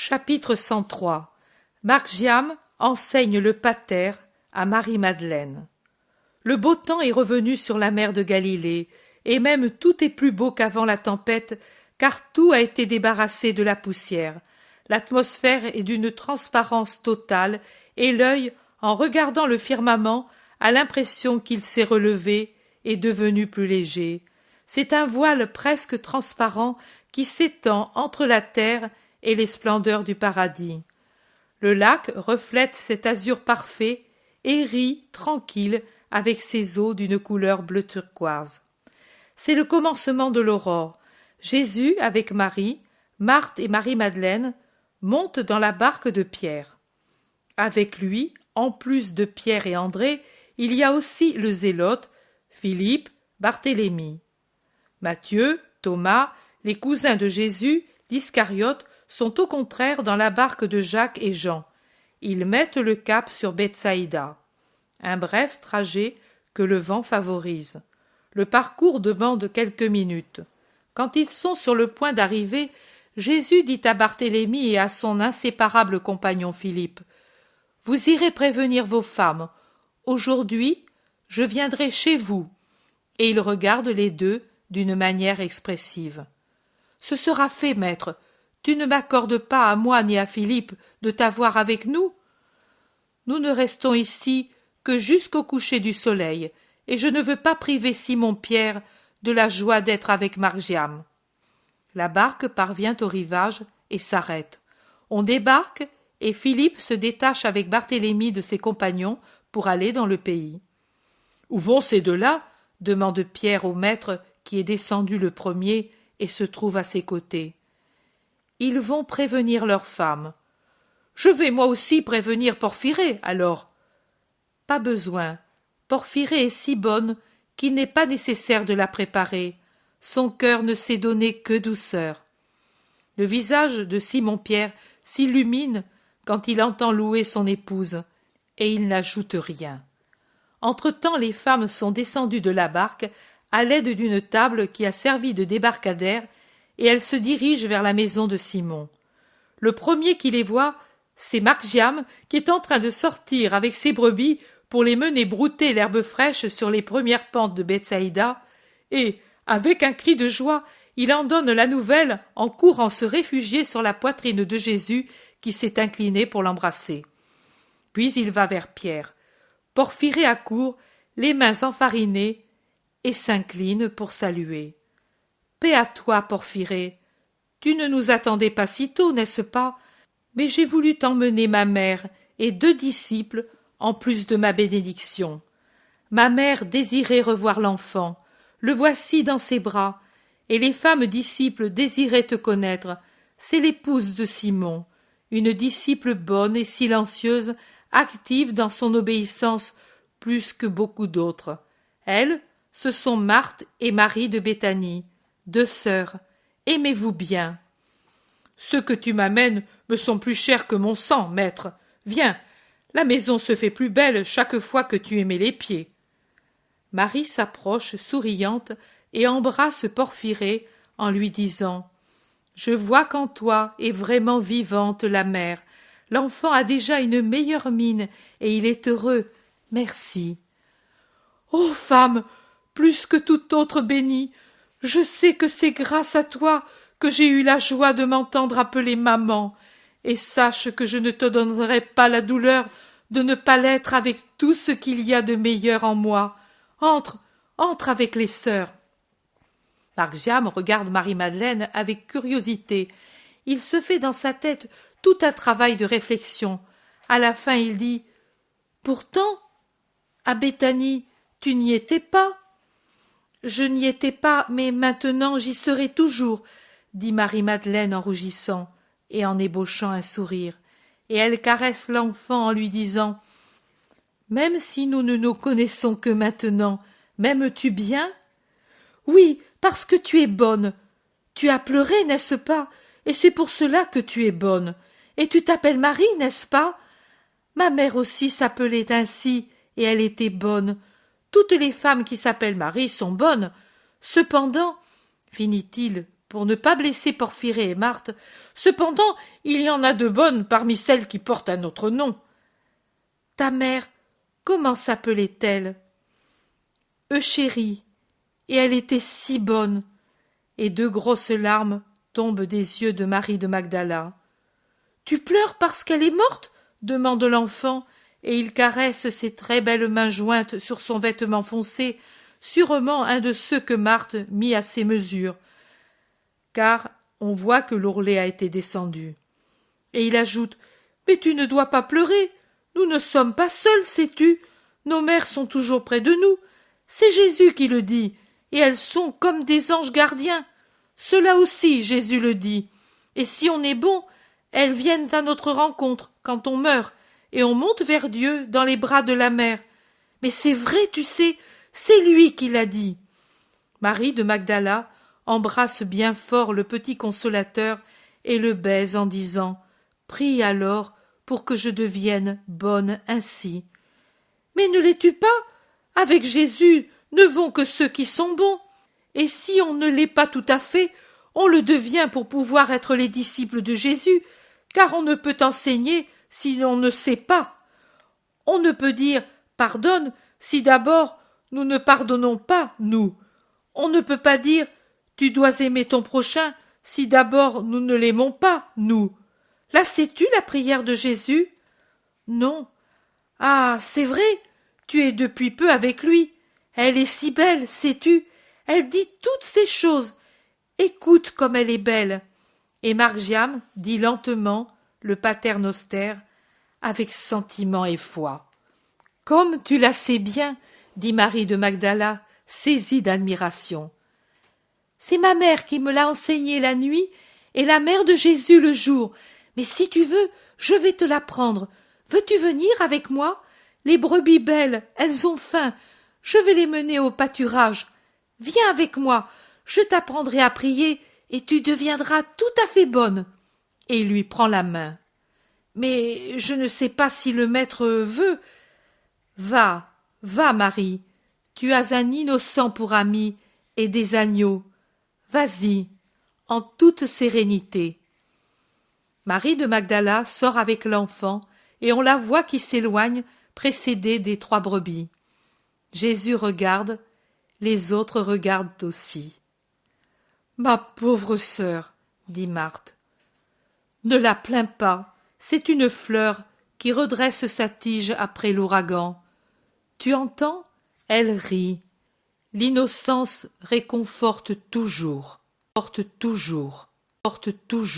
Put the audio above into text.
Chapitre 103. Marc-Giam enseigne le pater à Marie-Madeleine. Le beau temps est revenu sur la mer de Galilée, et même tout est plus beau qu'avant la tempête, car tout a été débarrassé de la poussière. L'atmosphère est d'une transparence totale, et l'œil, en regardant le firmament, a l'impression qu'il s'est relevé et devenu plus léger. C'est un voile presque transparent qui s'étend entre la terre et les splendeurs du paradis. Le lac reflète cet azur parfait et rit tranquille avec ses eaux d'une couleur bleu turquoise. C'est le commencement de l'aurore. Jésus, avec Marie, Marthe et Marie-Madeleine, monte dans la barque de Pierre. Avec lui, en plus de Pierre et André, il y a aussi le zélote, Philippe, Barthélemy. Matthieu, Thomas, les cousins de Jésus, l'Iscariote, sont au contraire dans la barque de Jacques et Jean. Ils mettent le cap sur Bethsaïda. Un bref trajet que le vent favorise. Le parcours demande quelques minutes. Quand ils sont sur le point d'arriver, Jésus dit à Barthélemy et à son inséparable compagnon Philippe : « Vous irez prévenir vos femmes. Aujourd'hui, je viendrai chez vous. » Et il regarde les deux d'une manière expressive. « Ce sera fait, maître. Tu ne m'accordes pas à moi ni à Philippe de t'avoir avec nous ? Nous ne restons ici que jusqu'au coucher du soleil, et je ne veux pas priver Simon-Pierre de la joie d'être avec Marc-Giam. » La barque parvient au rivage et s'arrête. On débarque, et Philippe se détache avec Barthélemy de ses compagnons pour aller dans le pays. « Où vont ces deux-là » demande Pierre au maître qui est descendu le premier et se trouve à ses côtés. « Ils vont prévenir leurs femmes. »« Je vais moi aussi prévenir Porphyrée, alors. » »« Pas besoin. Porphyrée est si bonne qu'il n'est pas nécessaire de la préparer. Son cœur ne s'est donné que douceur. » Le visage de Simon-Pierre s'illumine quand il entend louer son épouse, et il n'ajoute rien. Entre-temps, les femmes sont descendues de la barque à l'aide d'une table qui a servi de débarcadère, et elles se dirigent vers la maison de Simon. Le premier qui les voit, c'est Marc-Giam, qui est en train de sortir avec ses brebis pour les mener brouter l'herbe fraîche sur les premières pentes de Bethsaïda, et, avec un cri de joie, il en donne la nouvelle en courant se réfugier sur la poitrine de Jésus qui s'est incliné pour l'embrasser. Puis il va vers Pierre. Porphyrée accourt, les mains enfarinées, et s'incline pour saluer. « Paix à toi, Porphyrée. Tu ne nous attendais pas si tôt, n'est-ce pas ? Mais j'ai voulu t'emmener ma mère et 2 disciples, en plus de ma bénédiction. Ma mère désirait revoir l'enfant. Le voici dans ses bras. Et les femmes disciples désiraient te connaître. C'est l'épouse de Simon, une disciple bonne et silencieuse, active dans son obéissance plus que beaucoup d'autres. Elles, ce sont Marthe et Marie de Béthanie, 2 sœurs. Aimez-vous bien. »« Ceux que tu m'amènes me sont plus chers que mon sang, maître. Viens, la maison se fait plus belle chaque fois que tu y mets les pieds. » Marie s'approche souriante et embrasse Porphyrée en lui disant : « Je vois qu'en toi est vraiment vivante la mère. L'enfant a déjà une meilleure mine et il est heureux. Merci. »« Ô femme, plus que toute autre bénie, je sais que c'est grâce à toi que j'ai eu la joie de m'entendre appeler maman, et sache que je ne te donnerai pas la douleur de ne pas l'être avec tout ce qu'il y a de meilleur en moi. Entre avec les sœurs. » Marc-Giam regarde Marie-Madeleine avec curiosité. Il se fait dans sa tête tout un travail de réflexion. À la fin, il dit : « Pourtant, à Béthanie, tu n'y étais pas. »« Je n'y étais pas, mais maintenant j'y serai toujours, » dit Marie-Madeleine en rougissant et en ébauchant un sourire. Et elle caresse l'enfant en lui disant : « Même si nous ne nous connaissons que maintenant, m'aimes-tu bien ? » ?»« Oui, parce que tu es bonne. Tu as pleuré, n'est-ce pas ? Et c'est pour cela que tu es bonne. Et tu t'appelles Marie, n'est-ce pas ? Ma mère aussi s'appelait ainsi, et elle était bonne. Toutes les femmes qui s'appellent Marie sont bonnes. Cependant, finit-il pour ne pas blesser Porphyrée et Marthe. Cependant, il y en a de bonnes parmi celles qui portent un autre nom. Ta mère, comment s'appelait-elle? Euchérie, et elle était si bonne. Et 2 grosses larmes tombent des yeux de Marie de Magdala. Tu pleures parce qu'elle est morte? Demande l'enfant, et il caresse ses très belles mains jointes sur son vêtement foncé, sûrement un de ceux que Marthe mit à ses mesures, car on voit que l'ourlet a été descendu. Et il ajoute: mais tu ne dois pas pleurer, nous ne sommes pas seuls, sais-tu, nos mères sont toujours près de nous, c'est Jésus qui le dit, et elles sont comme des anges gardiens. Cela aussi, Jésus le dit, et si on est bon, elles viennent à notre rencontre quand on meurt, et on monte vers Dieu dans les bras de la mère. Mais c'est vrai, tu sais, c'est lui qui l'a dit. Marie de Magdala embrasse bien fort le petit consolateur et le baise en disant: prie alors pour que je devienne bonne ainsi. Mais ne l'es-tu pas? Avec Jésus ne vont que ceux qui sont bons. Et si on ne l'est pas tout à fait, on le devient pour pouvoir être les disciples de Jésus, car on ne peut enseigner si l'on ne sait pas. On ne peut dire pardonne si d'abord nous ne pardonnons pas, nous. On ne peut pas dire tu dois aimer ton prochain si d'abord nous ne l'aimons pas, nous. La sais-tu, la prière de Jésus? Non. Ah, c'est vrai, tu es depuis peu avec lui. Elle est si belle, sais-tu? Elle dit toutes ces choses. Écoute comme elle est belle. Et Margiam dit lentement le Pater Noster avec sentiment et foi. Comme tu la sais bien, dit Marie de Magdala, saisie d'admiration. C'est ma mère qui me l'a enseigné la nuit et la mère de Jésus le jour. Mais si tu veux, je vais te l'apprendre. Veux-tu venir avec moi? Les brebis belles, elles ont faim. Je vais les mener au pâturage. Viens avec moi, je t'apprendrai à prier et tu deviendras tout à fait bonne. Et il lui prend la main. Mais je ne sais pas si le maître veut. Va, va, Marie, tu as un innocent pour ami et des agneaux. Vas-y, en toute sérénité. Marie de Magdala sort avec l'enfant, et on la voit qui s'éloigne, précédée des 3 brebis. Jésus regarde, les autres regardent aussi. Ma pauvre sœur, dit Marthe, ne la plains pas, c'est une fleur qui redresse sa tige après l'ouragan. Tu entends? Elle rit. L'innocence réconforte toujours, porte toujours, porte toujours.